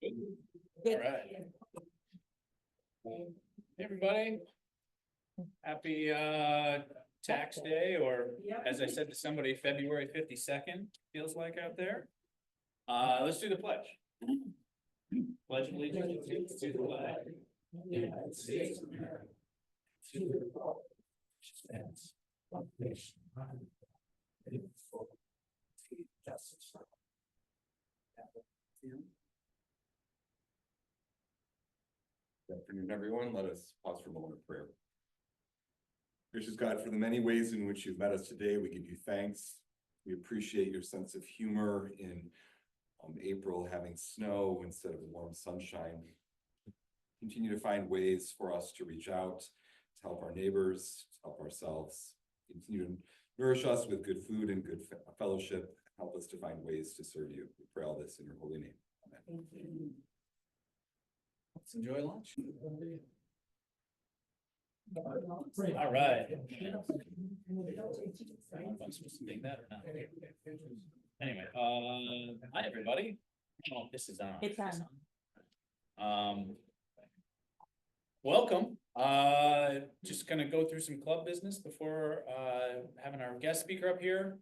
All right. Hey, everybody. Happy tax day, or as I said to somebody, February 52nd feels like out there. Let's do the pledge. Pledge allegiance to the flag of the United States of America, to the republic which stands one nation under God, indivisible, with justice for all. Good afternoon, everyone. Let us pause for a moment of prayer. Gracious God, for the many ways in which you've met us today, we give you thanks. We appreciate your sense of humor in April having snow instead of warm sunshine. Continue to find ways for us to reach out, to help our neighbors, to help ourselves. Continue to nourish us with good food and good fellowship. Help us to find ways to serve you. We pray all this in your holy name. Amen. Let's enjoy lunch. All right. I'm supposed to take that or not? Anyway, hi, everybody. Oh, this is on. It's on. Welcome. Just gonna go through some club business before having our guest speaker up here.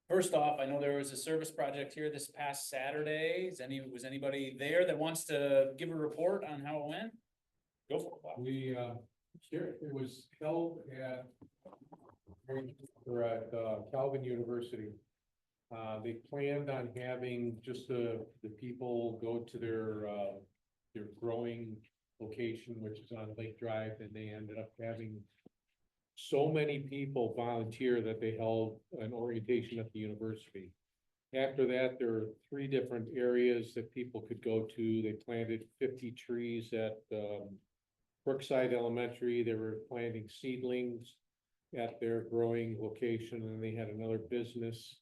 First off, I know there was a service project here this past Saturday. Was anybody there that wants to give a report on how it went? Go for it, Bob. It was held at Calvin University. They planned on having just the people go to their growing location, which is on Lake Drive, and they ended up having so many people volunteer that they held an orientation at the university. After that, there are 3 different areas that people could go to. They planted 50 trees at Brookside Elementary. They were planting seedlings at their growing location, and they had another business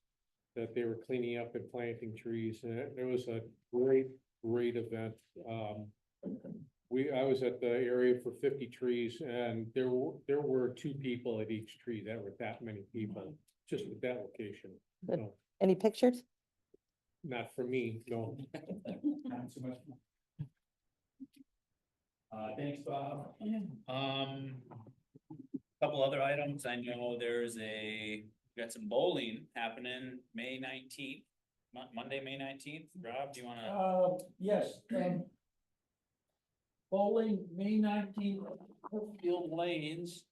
that they were cleaning up and planting trees. And it was a great event. I was at the area for 50 trees, and there were 2 people at each tree. There were that many people just at that location. Good. No, Any pictures? not for me, no. Not so much. Thanks, Bob. Couple other items. I know got some bowling happening May 19th, Monday, May 19th. Rob, do you wanna? Yes, bowling, May 19th, Brookfield Lanes.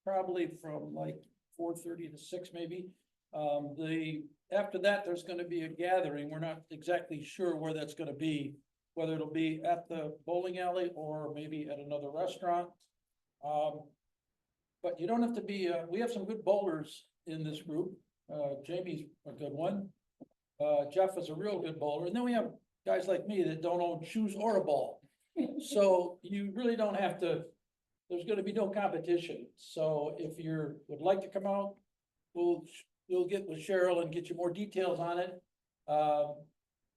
Probably from like 4:30 to 6 maybe. After that, there's gonna be a gathering. We're not exactly sure where that's gonna be, whether it'll be at the bowling alley or maybe at another restaurant. But you don't have to be, we have some good bowlers in this group. Jamie's a good one. Jeff is a real good bowler. And then we have guys like me that don't own shoes or a ball. So you really don't have to, there's gonna be no competition. So if would like to come out, we'll get with Cheryl and get you more details on it.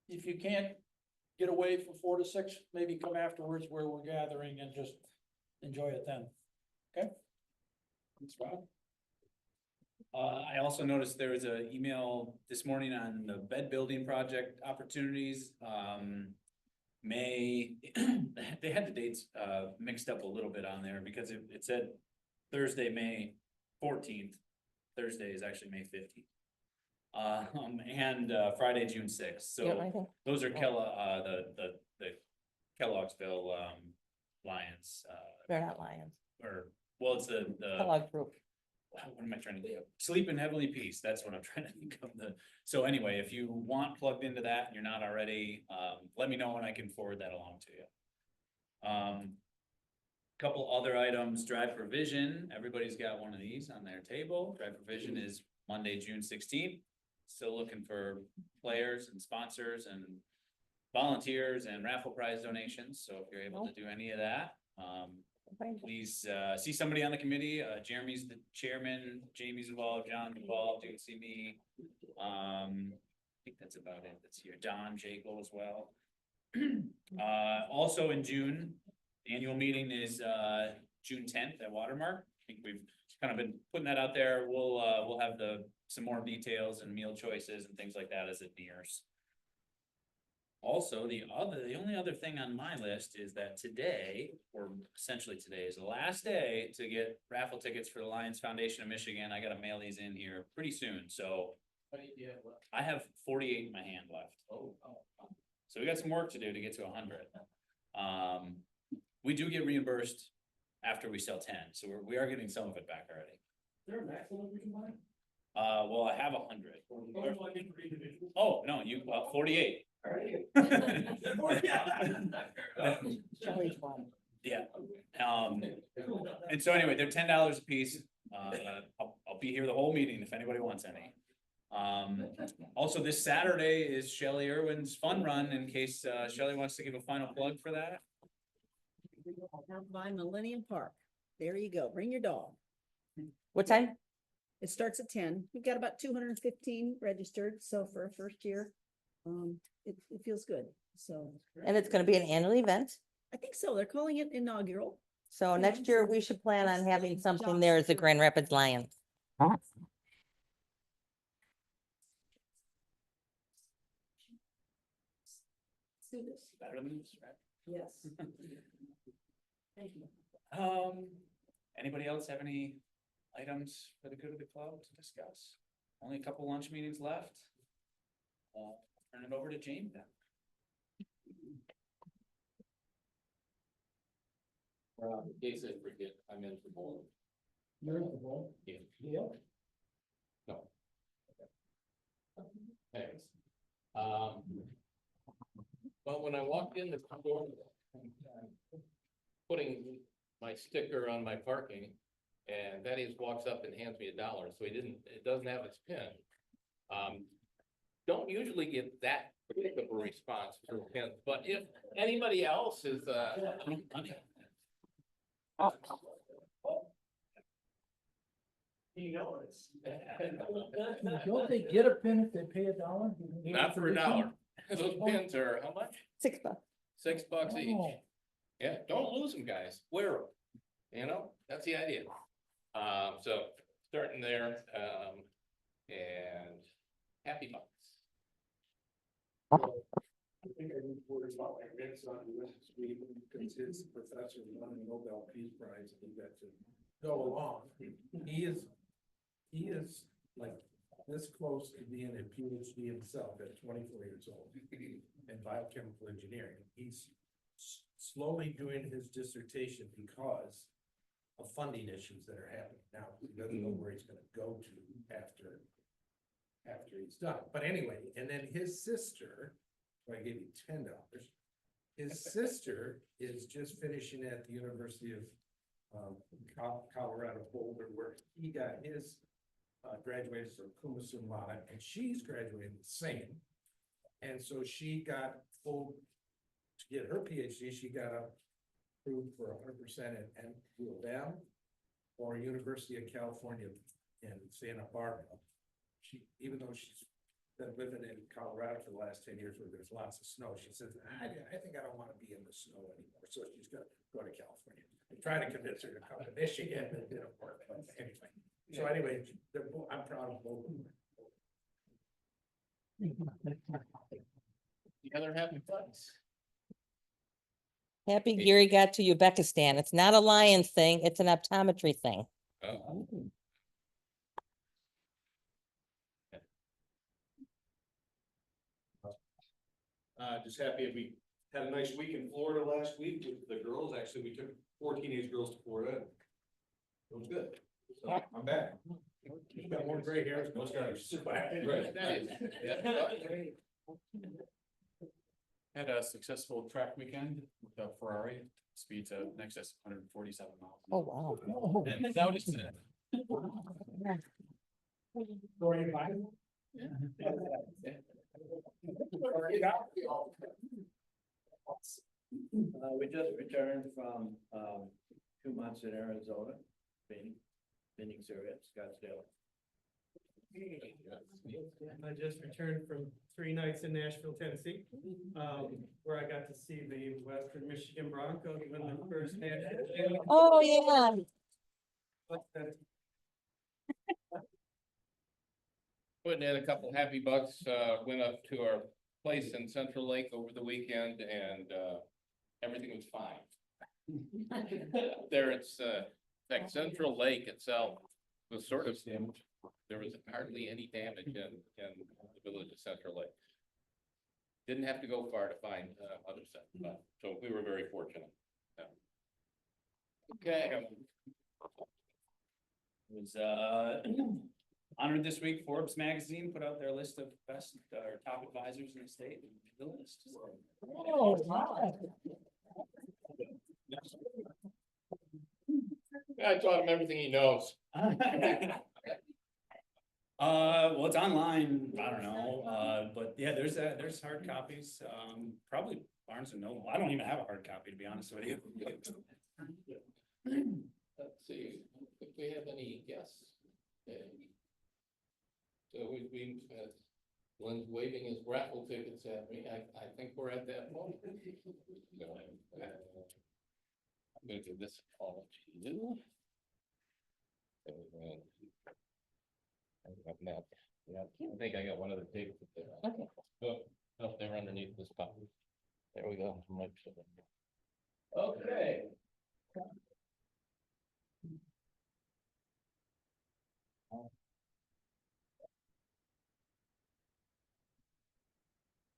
If you can't get away from 4 to 6, maybe come afterwards where we're gathering and just enjoy it then. Okay? Thanks, Rob. I also noticed there was an email this morning on the bed building project opportunities. May, they had the dates mixed up a little bit on there because it said Thursday, May 14th. Thursday is actually May 15th. And Friday, June 6th. So Yeah, I think. those are the Kellogg'sville Lions. They're not Lions. Well, it's the Kellogg Group. what am I trying to do? Sleep in Heavenly Peace. That's what I'm trying to think of. So anyway, if you want plugged into that and you're not already, let me know and I can forward that along to you. Couple other items, Drive for Vision. Everybody's got one of these on their table. Drive for Vision is Monday, June 16th. Still looking for players and sponsors and volunteers and raffle prize donations. So if you're able to do any of that, please see somebody on the committee. Jeremy's the chairman, Jamie's involved, John's involved. You can see me. I think that's about it. That's here. Don Jekyll as well. Also in June, the annual meeting is June 10th at Watermark. I think we've kind of been putting that out there. We'll have some more details and meal choices and things like that as it nears. Also, the only other thing on my list is that today, or essentially today, is the last day to get raffle tickets for the Lions Foundation of Michigan. I gotta mail these in here pretty soon, so What do you have left? I have 48 in my hand left. Oh. So we got some work to do to get to 100. We do get reimbursed after we sell 10, so we are getting some of it back already. Is there a maximum we can buy? Well, I have 100. Oh, no, 48. Shelley's one. Yeah, and so anyway, they're $10 a piece. I'll be here the whole meeting if anybody wants any. Also this Saturday is Shelley Irwin's fun run, in case, Shelley wants to give a final plug for that. Down by Millennium Park. There you go. Bring your dog. What time? It starts at 10. We've got about 215 registered. So for a first year, it feels good. So And it's gonna be an annual event. I think so. They're calling it inaugural. So next year we should plan on having something there as the Grand Rapids Lions. Let's do this. Better than this, right? Yes. Thank you. Anybody else have any items for the good of the club to discuss? Only a couple lunch meetings left. Turn it over to Jamie then. In case I forget, I'm in for bowling. You're in the ball. Yeah. Yeah. No. Thanks. But when I walked in the door, putting my sticker on my parking, and Thaddeus walks up and hands me $1, so it doesn't have its pin. Don't usually get that quick of a response from pins, but if anybody else is, You know, don't they get a pin if they pay $1? not for $1. Those pins are how much? $6. $6 each. Oh. Yeah, don't lose them, guys. Wear them. You know, that's the idea. So starting there, and happy bucks. I think I reported about my grandson who went to Sweden because his professor won the Nobel Peace Prize and he got to go along. He is like this close to being a PhD himself at 24 years old in biochemical engineering. He's slowly doing his dissertation because of funding issues that are happening now. He doesn't know where he's gonna go to after he's done. But anyway, and then his sister, so I gave you $10. His sister is just finishing at the University of Colorado Boulder, where he got his graduated from cum laude, and she's graduating the same. And so she got full, to get her PhD, she got approved for 100% at U of M or University of California in Santa Barbara. She, even though she's been living in Colorado for the last 10 years where there's lots of snow, she says, I think I don't want to be in the snow anymore. So she's gonna go to California. I tried to convince her to come to Michigan, but it didn't work. But anyway, so anyway, I'm proud of both of them. The other happy bucks. Happy Gary got to Uzbekistan. It's not a Lions thing, it's an optometry thing. Oh. Just happy we had a nice week in Florida last week with the girls. Actually, we took 4 teenage girls to Florida. It was good. So I'm back. She's got more gray hairs. Those guys. Right, that is, yeah. Had a successful track weekend with a Ferrari, speeds of in excess of 147 miles. Oh, wow. And without incident. We just returned from 2 months in Arizona, spinning survey at Scottsdale. I just returned from 3 nights in Nashville, Tennessee, where I got to see the Western Michigan Broncos win their first national championship. Oh, yeah. Putting in a couple happy bucks, went up to our place in Central Lake over the weekend and, everything was fine. There it's, in fact, Central Lake itself was sort of, there was hardly any damage in the village of Central Lake. Didn't have to go far to find, other stuff, but, so we were very fortunate. Yeah. Okay. Was honored this week. Forbes magazine put out their list of best or top advisors in the state. The list. I taught him everything he knows. Well, it's online. I don't know. But yeah, there's hard copies. Probably Barnes and Noble. I don't even have a hard copy, to be honest with you. Let's see if we have any guests. Okay. So Glenn's waving his raffle tickets at me. I think we're at that point. So, I'm gonna give this all to you. And I got that. Yeah, I think I got one of the tickets there. Okay. Oh, they're underneath this spot. There we go. Okay.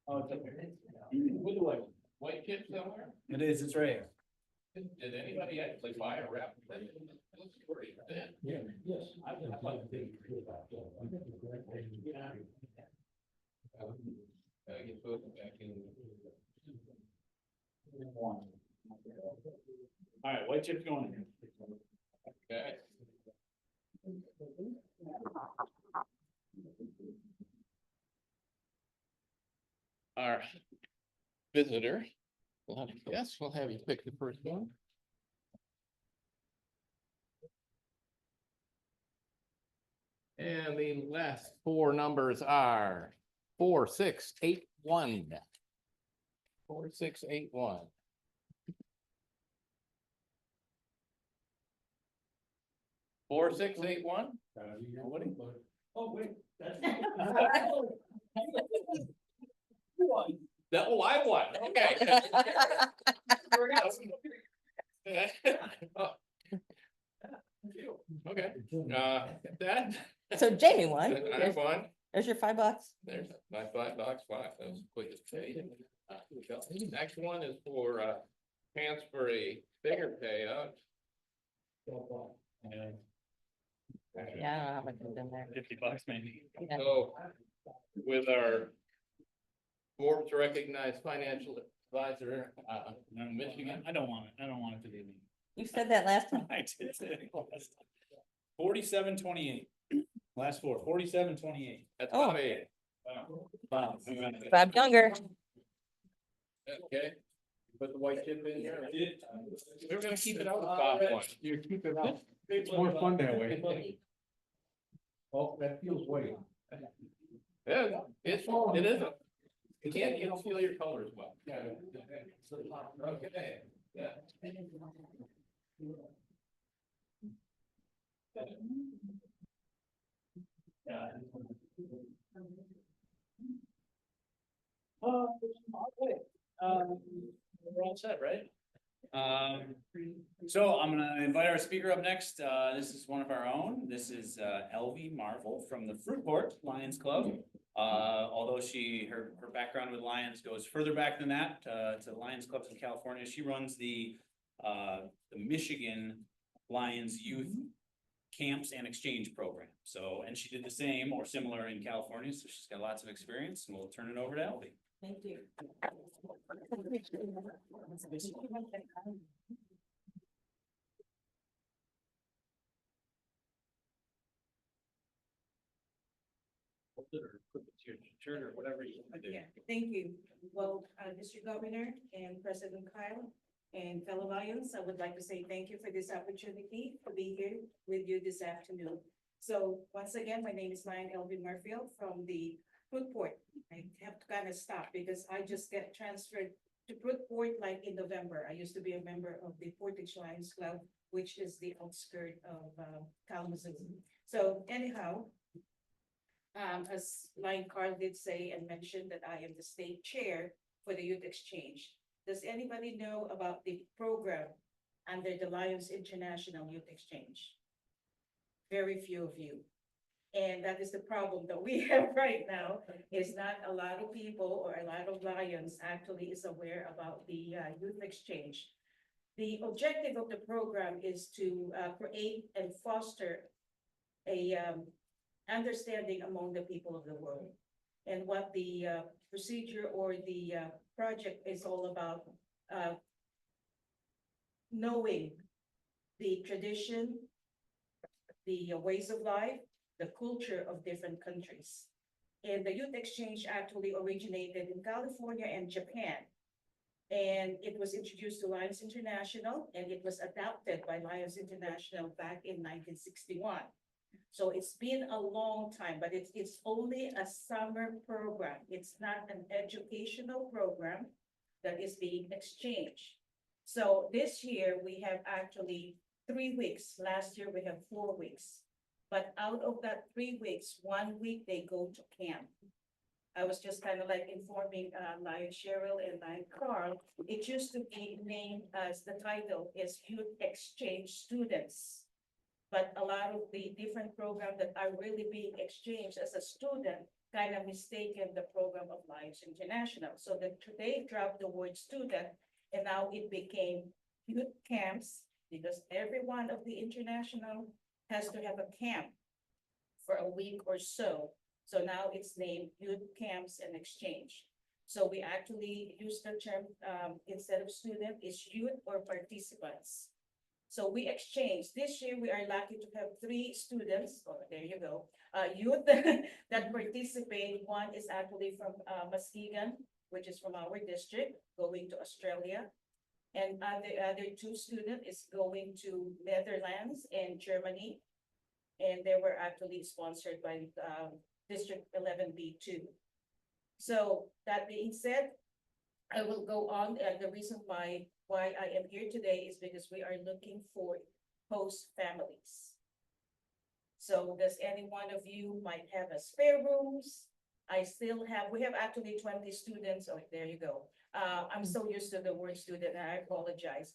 Oh, it's up here. What do I, white chip somewhere? It is. It's right here. Did anybody actually buy a wrap? Yeah, yes. Get both back in. All right, white chip's going in. Okay. Our visitor, yes, we'll have you pick the first one. And the last four numbers are 4681. 4681. Four, 6, 8, 1. Oh, wait, that's. That, oh, I won, okay. Oh. Okay, that. So Jamie won. I won. There's your $5. There's my $5, that was quick as paid. Next one is for, pants for a bigger payout. Yeah, I don't know how much is in there. $50 maybe. Yeah. So with our Forbes recognized financial advisor, Michigan. I don't want it. I don't want it to be me. You said that last time. I did say it last time. 4728. Last four. 4728. That's Oh. about it. Wow. Bob Younger. Okay. Put the white chip in here. We're gonna keep it out of Bob one. You keep it out. It's more fun that way. Oh, that feels white. Yeah, it isn't. You don't feel your colors well. Yeah. Okay, yeah. We're all set, right? So I'm gonna invite our speaker up next. This is one of our own. This is Elvie Marvil from the Fruitport Lions Club. Although her background with Lions goes further back than that, to Lions clubs in California. She runs the Michigan Lions Youth Camps and Exchange Program. So, and she did the same or similar in California, so she's got lots of experience, and we'll turn it over to Elvie. Thank you. Shirt or whatever you want to do. Yeah, thank you. Well, Mr. Governor and President Kyle and fellow Lions, I would like to say thank you for this opportunity to be here with you this afternoon. So once again, my name is Lion Elvie Marvil from the Fruitport. I have to kind of stop because I just get transferred to Fruitport like in November. I used to be a member of the Portage Lions Club, which is the outskirt of Kalamazoo. So anyhow, As Lion Carl did say and mention that I am the state chair for the youth exchange. Does anybody know about the program under the Lions International Youth Exchange? Very few of you. And that is the problem that we have right now, is not a lot of people or a lot of Lions actually is aware about the youth exchange. The objective of the program is to create and foster a understanding among the people of the world. And what the procedure or the project is all about, knowing the tradition, the ways of life, the culture of different countries. And the youth exchange actually originated in California and Japan. And it was introduced to Lions International, and it was adopted by Lions International back in 1961. So it's been a long time, but it's only a summer program. It's not an educational program that is being exchanged. So this year we have actually 3 weeks. Last year we have 4 weeks. But out of that 3 weeks, 1 week they go to camp. I was just kind of like informing Lion Cheryl and Lion Carl. It used to be named as the title is Youth Exchange Students. But a lot of the different programs that are really being exchanged as a student kind of mistaken the program of Lions International. So that they dropped the word student, and now it became youth camps, because every one of the international has to have a camp for a week or so. So now it's named Youth Camps and Exchange. So we actually use the term, instead of student, it's youth or participants. So we exchange. This year, we are lucky to have 3 students, oh, there you go, youth that participate. One is actually from Muskegon, which is from our district, going to Australia. And the other 2 students is going to Netherlands and Germany. And they were actually sponsored by District 11B2. So that being said, I will go on. And the reason why I am here today is because we are looking for host families. So does any one of you might have a spare rooms? We have actually 20 students. Oh, there you go. I'm so used to the word student, and I apologize.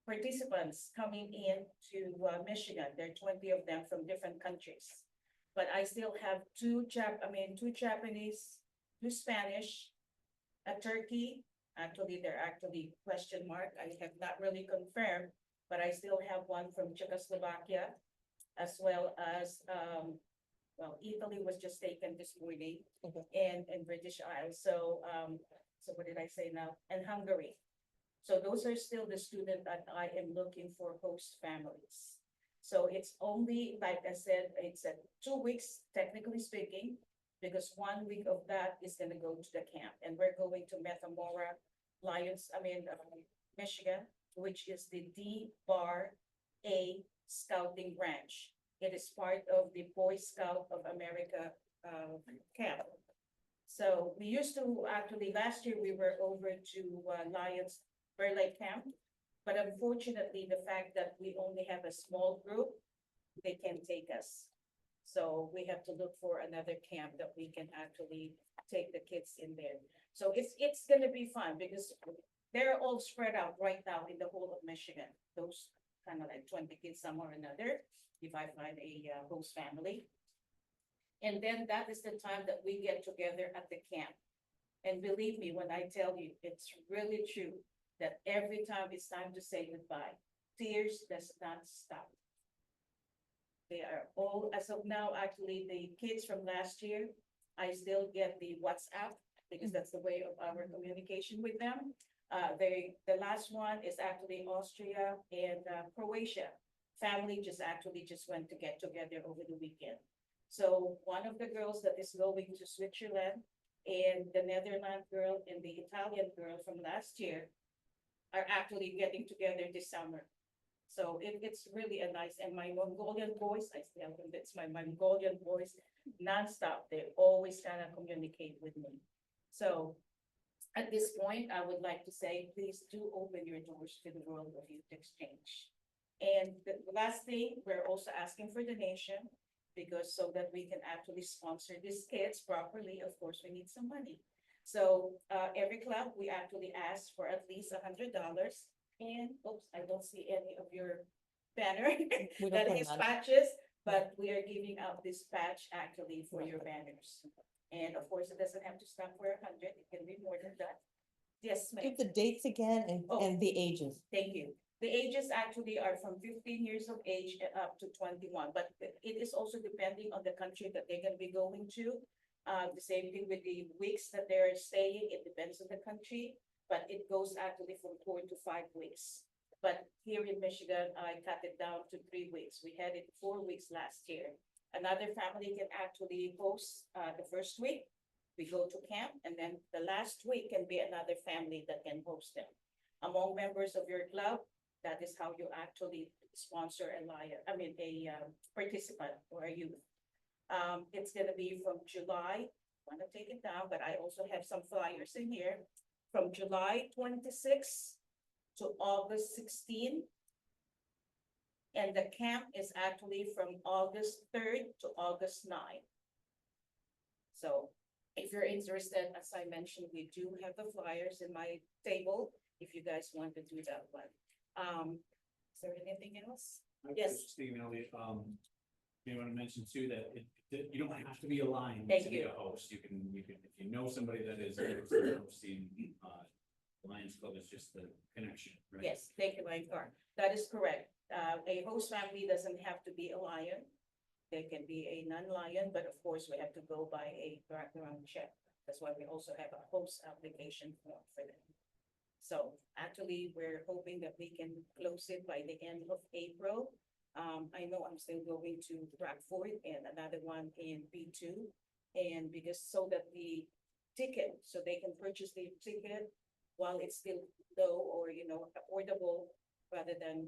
Participants coming in to Michigan. There are 20 of them from different countries. But I still have 2 Japanese, 2 Spanish, a Turkey. Actually, they're actually question mark. I have not really confirmed, but I still have one from Czechoslovakia, as well as, Italy was just taken this morning, and British Isles. So what did I say now? And Hungary. So those are still the students that I am looking for host families. So it's only, like I said, it's 2 weeks, technically speaking, because 1 week of that is gonna go to the camp. And we're going to Metamora, Michigan, which is the D-Bar-A Scouting Ranch. It is part of the Boy Scout of America camp. So we used to, actually, last year we were over to Lions Burleigh Camp. But unfortunately, the fact that we only have a small group, they can't take us. So we have to look for another camp that we can actually take the kids in there. So it's gonna be fun because they're all spread out right now in the whole of Michigan. Those kind of like 20 kids somewhere or another, if I find a host family. And then that is the time that we get together at the camp. And believe me, when I tell you, it's really true that every time it's time to say goodbye, tears does not stop. They are all, as of now, actually, the kids from last year, I still get the WhatsApp because that's the way of our communication with them. The last one is actually Austria and Croatia. Family just went to get together over the weekend. So one of the girls that is going to Switzerland and the Netherlands girl and the Italian girl from last year are actually getting together this summer. So it's really a nice, and my Mongolian boys, I tell them that's my Mongolian boys, nonstop. They always kind of communicate with me. So at this point, I would like to say, please do open your doors to the world of youth exchange. And the last thing, we're also asking for donation. because so that we can actually sponsor these kids properly, of course, we need some money. So, every club, we actually ask for at least $100. And, oops, I don't see any of your banner We don't that put is them on. patches, but we are giving out this patch actually for your banners. And of course, it doesn't have to stop for 100, it can be more than that. Yes, ma'am. Give the dates again Oh. and the ages. Thank you. The ages actually are from 15 years of age and up to 21, but it is also depending on the country that they're gonna be going to. The same thing with the weeks that they're staying, it depends on the country, but it goes actually from 4 to 5 weeks. But here in Michigan, I cut it down to 3 weeks. We had it 4 weeks last year. Another family can actually host the first week. We go to camp, and then the last week can be another family that can host them. Among members of your club, that is how you actually sponsor a participant or a youth. It's gonna be from July, I wanna take it down, but I also have some flyers in here. From July 26th to August 16. And the camp is actually from August 3rd to August 9th. So if you're interested, as I mentioned, we do have the flyers in my table, if you guys want to do that one. Is there anything else? Yes. Just email you, you want to mention too that you don't have to be a Lion Thank to be you. a host. You can, if you know somebody that is hosting, Lions Club is just the connection, right? Yes, thank you, Lion Car. That is correct. A host family doesn't have to be a Lion. They can be a non-Lion, but of course, we have to go by a background check. That's why we also have a host application form for them. So actually, we're hoping that we can close it by the end of April. I know I'm still going to Rockford and another one in B2. And because so that the ticket, so they can purchase the ticket while it's still low or, affordable rather than,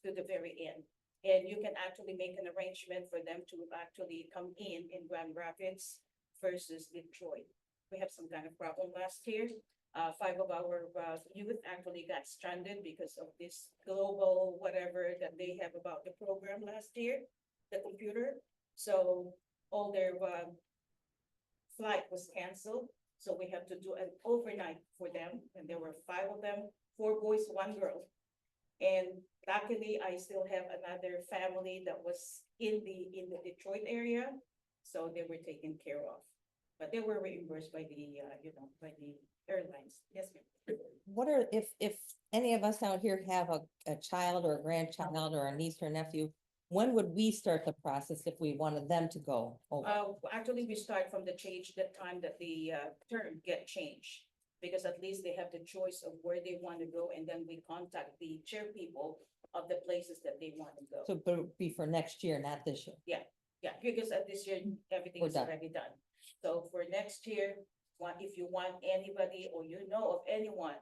to the very end. And you can actually make an arrangement for them to actually come in Grand Rapids versus Detroit. We have some kind of problem last year. 5 of our youth actually got stranded because of this global whatever that they have about the program last year, the computer. So all their flight was canceled. So we have to do an overnight for them. And there were 5 of them, 4 boys, 1 girl. And luckily, I still have another family that was in the Detroit area. So they were taken care of. But they were reimbursed by the, by the airlines. Yes, ma'am. What are, if any of us out here have a child or a grandchild or a niece or nephew, when would we start the process if we wanted them to go? over? Actually, we start from the time that the term get changed. Because at least they have the choice of where they want to go, and then we contact the chair people of the places that they want to go. So it would be for next year, not this year. Yeah, because at this year, everything We're is done. already done. So for next year, if you want anybody or you know of anyone,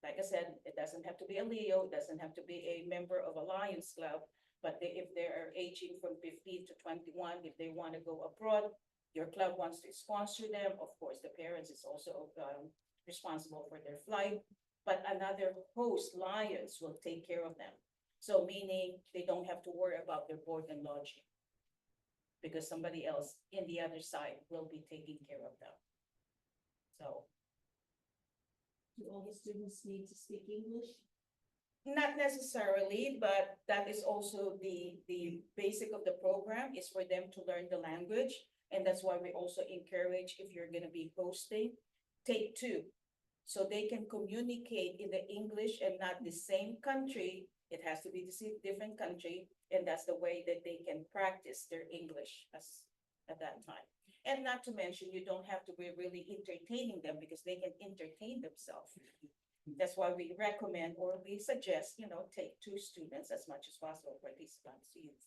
like I said, it doesn't have to be a Leo, it doesn't have to be a member of a Lions Club, but if they are aging from 15 to 21, if they want to go abroad, your club wants to sponsor them, of course, the parents is also responsible for their flight, but another host, Lions, will take care of them. So meaning they don't have to worry about their board and lodging, because somebody else in the other side will be taking care of them. So. Do all the students need to speak English? Not necessarily, but that is also the basic of the program is for them to learn the language. And that's why we also encourage, if you're gonna be hosting, take 2. So they can communicate in the English and not the same country. It has to be the different country. And that's the way that they can practice their English at that time. And not to mention, you don't have to be really entertaining them because they can entertain themselves. That's why we recommend or we suggest, take 2 students as much as possible, participants, youth.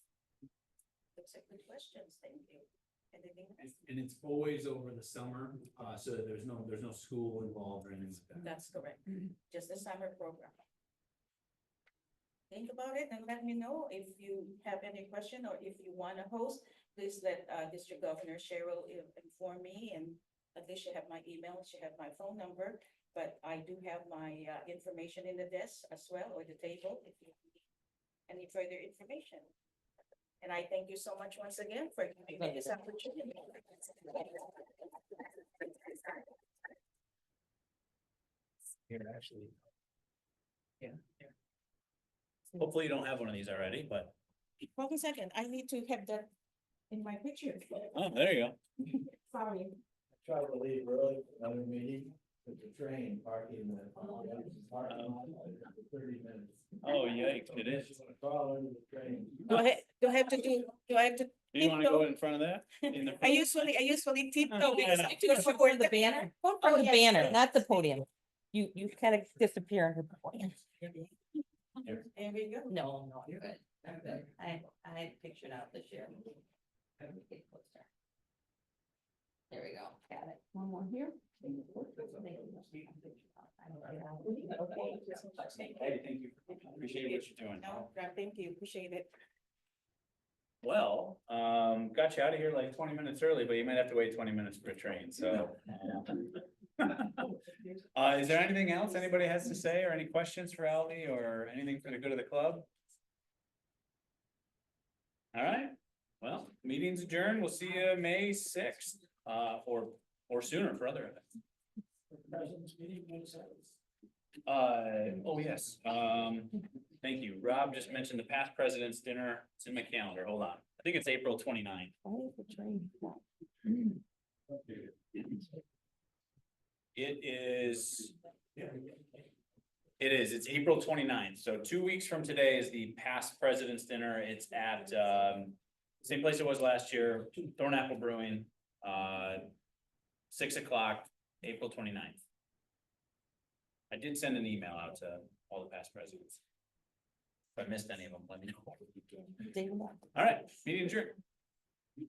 Those are good questions. Thank you. Anything else? And it's always over the summer, so that there's no school involved or anything like that. That's correct. Just a summer program. Think about it and let me know if you have any question or if you want to host. Please let District Governor Cheryl inform me, and at least she have my email, she have my phone number. But I do have my information in the desk as well, or the table, if you need any further information. And I thank you so much once again for giving me this opportunity. Here, actually. Yeah. Hopefully you don't have one of these already, but, Hold a second, I need to have that in my picture. oh, there you go. Sorry. Tried to leave early for another meeting, with the train parking in the. parking lot for 30 minutes. Oh, yikes, it is. Crawl into the train. Do I have to Do you wanna go in front of that? In the I usually tiptoe because I do Go for the banner, go for the yes. banner, not the podium. You kind of disappear under the podium. There we go. No, no, you're good. I'm good. I pictured out this year. There we go. Got it. One more here. Hey, thank you. Appreciate what you're doing. No, thank you, appreciate it. Well, got you out of here like 20 minutes early, but you might have to wait 20 minutes for a train, so. Is there anything else anybody has to say or any questions for Alvie or anything for the good of the club? All right, well, meeting's adjourned. We'll see you May 6th, or sooner for other events. Oh, yes, thank you. Rob just mentioned the past president's dinner. It's in my calendar. Hold on. I think it's April 29th. It's April 29th. So 2 weeks from today is the past president's dinner. It's at, same place it was last year, Thornapple Brewing, 6 o'clock, April 29th. I did send an email out to all the past presidents. If I missed any of them, let me know. All right, meeting adjourned.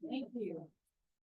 Thank you.